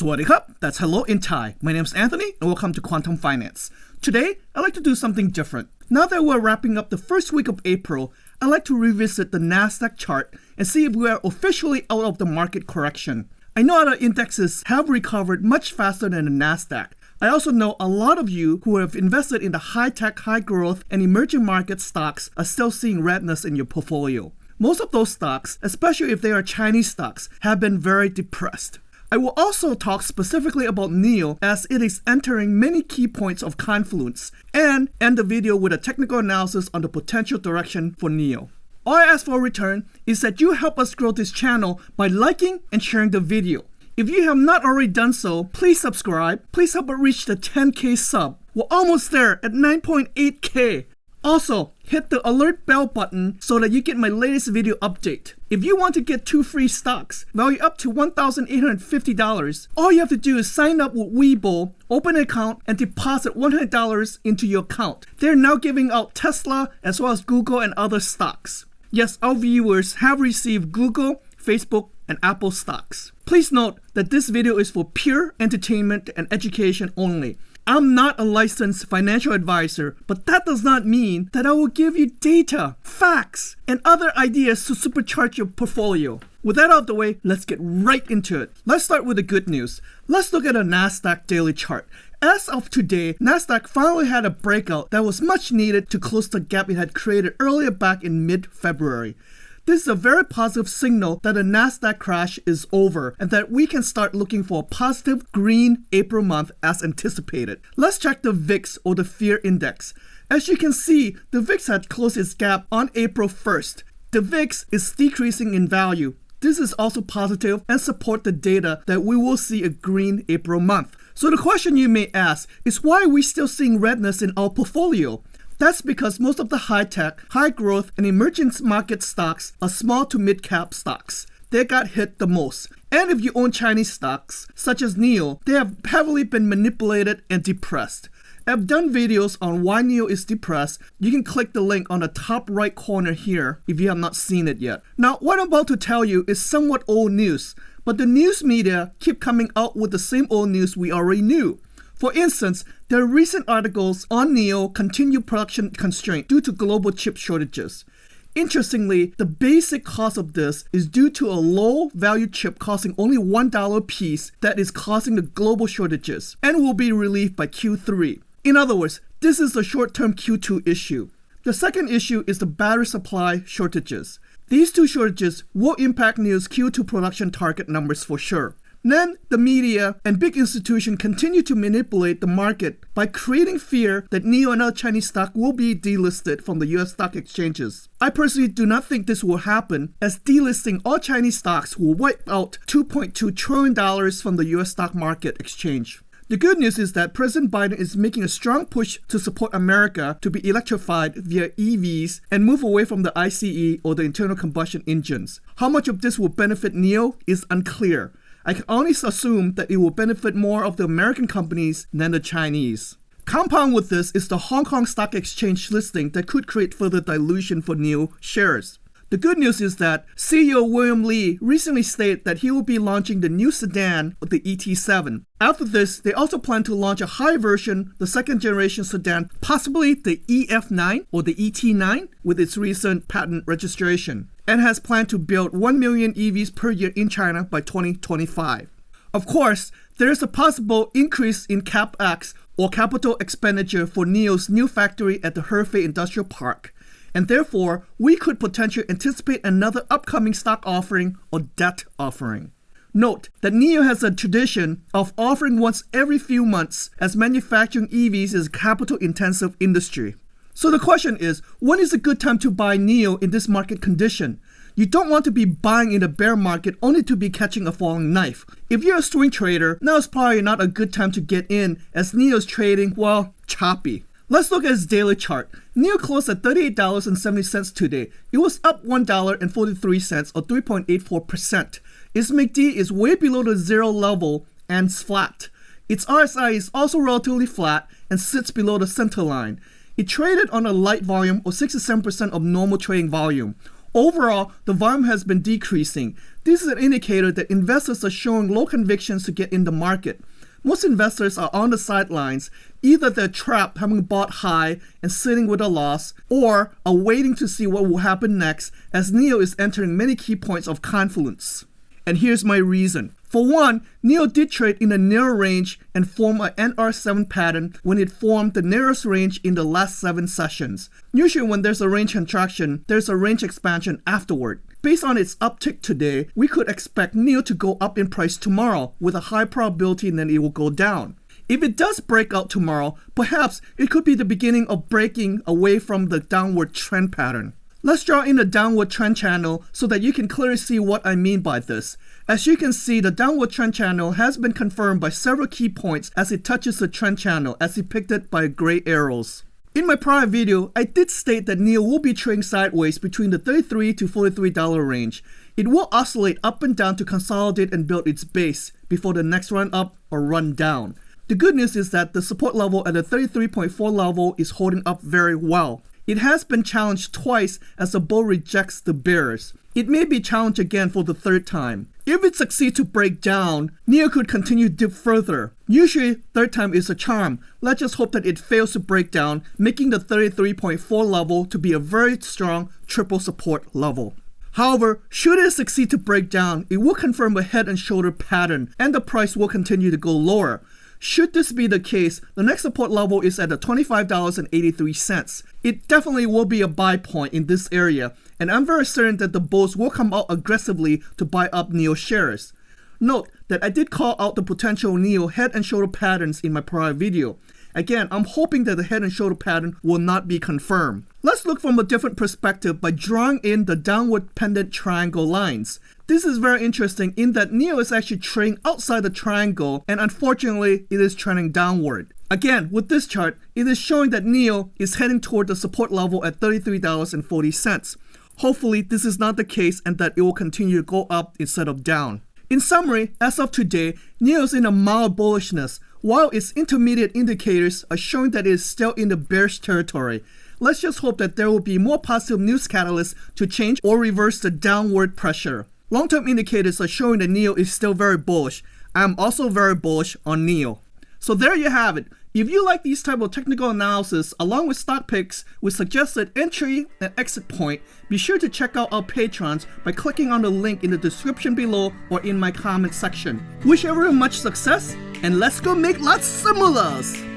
Sawasdee Krap, that's hello in Thai. My name is Anthony and welcome to Quantum Finance. Today, I'd like to do something different. Now that we're wrapping up the first week of April, I'd like to revisit the NASDAQ chart and see if we are officially out of the market correction. I know other indexes have recovered much faster than the NASDAQ. I also know a lot of you who have invested in the high-tech, high-growth, and emerging market stocks are still seeing redness in your portfolio. Most of those stocks, especially if they are Chinese stocks, have been very depressed. I will also talk specifically about NIO as it is entering many key points of confluence and end the video with a technical analysis on the potential direction for NIO. All I ask for in return is that you help us grow this channel by liking and sharing the video. If you have not already done so, please subscribe. Please help us reach the 10K sub. We're almost there at 9.8K. Also, hit the alert bell button so that you get my latest video update. If you want to get 2 free stocks, value up to $1,850, all you have to do is sign up with Weibo, open an account, and deposit $100 into your account. They're now giving out Tesla as well as Google and other stocks. Yes, our viewers have received Google, Facebook, and Apple stocks. Please note that this video is for pure entertainment and education only. I'm not a licensed financial advisor, but that does not mean that I will give you data, facts, and other ideas to supercharge your portfolio. With that out of the way, let's get right into it. Let's start with the good news. Let's look at a NASDAQ daily chart. As of today, NASDAQ finally had a breakout that was much needed to close the gap it had created earlier back in mid-February. This is a very positive signal that the NASDAQ crash is over and that we can start looking for a positive green April month as anticipated. Let's check the VIX or the Fear Index. As you can see, the VIX had closed its gap on April 1st. The VIX is decreasing in value. This is also positive and support the data that we will see a green April month. So the question you may ask is why are we still seeing redness in our portfolio? That's because most of the high-tech, high-growth, and emerging market stocks are small to mid-cap stocks. They got hit the most. And if you own Chinese stocks, such as NIO, they have heavily been manipulated and depressed. I've done videos on why NIO is depressed. You can click the link on the top right corner here if you have not seen it yet. Now, what I'm about to tell you is somewhat old news, but the news media keep coming out with the same old news we already knew. For instance, there are recent articles on NIO continued production constraint due to global chip shortages. Interestingly, the basic cause of this is due to a low-value chip costing only $1 a piece that is causing the global shortages and will be relieved by Q3. In other words, this is a short-term Q2 issue. The second issue is the battery supply shortages. These two shortages will impact NIO's Q2 production target numbers for sure. Then, the media and big institutions continue to manipulate the market by creating fear that NIO and other Chinese stock will be delisted from the US stock exchanges. I personally do not think this will happen, as delisting all Chinese stocks will wipe out $2.2 trillion from the US stock market exchange. The good news is that President Biden is making a strong push to support America to be electrified via EVs and move away from the ICE or the internal combustion engines. How much of this will benefit NIO is unclear. I can only assume that it will benefit more of the American companies than the Chinese. Compound with this is the Hong Kong Stock Exchange listing that could create further dilution for NIO shares. The good news is that CEO William Li recently stated that he will be launching the new sedan, the ET7. After this, they also plan to launch a high version, the second generation sedan, possibly the EF9 or the ET9 with its recent patent registration, and has planned to build 1 million EVs per year in China by 2025. Of course, there is a possible increase in CapEx or capital expenditure for NIO's new factory at the Hefei Industrial Park. And therefore, we could potentially anticipate another upcoming stock offering or debt offering. Note that NIO has a tradition of offering once every few months, as manufacturing EVs is a capital-intensive industry. So the question is, when is a good time to buy NIO in this market condition? You don't want to be buying in a bear market only to be catching a falling knife. If you're a swing trader, now is probably not a good time to get in, as NIO is trading, well, choppy. Let's look at its daily chart. NIO closed at $38.70 today. It was up $1.43 or 3.84%. Its MACD is way below the zero level and flat. Its RSI is also relatively flat and sits below the center line. It traded on a light volume or 67% of normal trading volume. Overall, the volume has been decreasing. This is an indicator that investors are showing low convictions to get in the market. Most investors are on the sidelines. Either they're trapped having bought high and sitting with a loss, or are waiting to see what will happen next as NIO is entering many key points of confluence. And here's my reason. For one, NIO did trade in a narrow range and form a NR7 pattern when it formed the narrowest range in the last 7 sessions. Usually when there's a range contraction, there's a range expansion afterward. Based on its uptick today, we could expect NIO to go up in price tomorrow with a high probability that it will go down. If it does break out tomorrow, perhaps it could be the beginning of breaking away from the downward trend pattern. Let's draw in a downward trend channel so that you can clearly see what I mean by this. As you can see, the downward trend channel has been confirmed by several key points as it touches the trend channel as depicted by gray arrows. In my prior video, I did state that NIO will be trading sideways between the $33 to $43 range. It will oscillate up and down to consolidate and build its base before the next run up or run down. The good news is that the support level at the 33.4 level is holding up very well. It has been challenged twice as the bull rejects the bears. It may be challenged again for the 3rd time. If it succeeds to break down, NIO could continue to dip further. Usually, 3rd time is a charm. Let's just hope that it fails to break down, making the 33.4 level to be a very strong triple support level. However, should it succeed to break down, it will confirm a head and shoulder pattern, and the price will continue to go lower. Should this be the case, the next support level is at the $25.83. It definitely will be a buy point in this area, and I'm very certain that the bulls will come out aggressively to buy up NIO shares. Note that I did call out the potential NIO head and shoulder patterns in my prior video. Again, I'm hoping that the head and shoulder pattern will not be confirmed. Let's look from a different perspective by drawing in the downward pendant triangle lines. This is very interesting in that NIO is actually trading outside the triangle, and unfortunately it is trending downward. Again, with this chart, it is showing that NIO is heading toward the support level at $33.40. Hopefully this is not the case and that it will continue to go up instead of down. In summary, as of today, NIO is in a mild bullishness, while its intermediate indicators are showing that it is still in the bearish territory. Let's just hope that there will be more positive news catalysts to change or reverse the downward pressure. Long-term indicators are showing that NIO is still very bullish. I'm also very bullish on NIO. So there you have it. If you like these type of technical analysis along with stock picks with suggested entry and exit point, be sure to check out our patrons by clicking on the link in the description below or in my comment section. Wish everyone much success, and let's go make lots of simulas!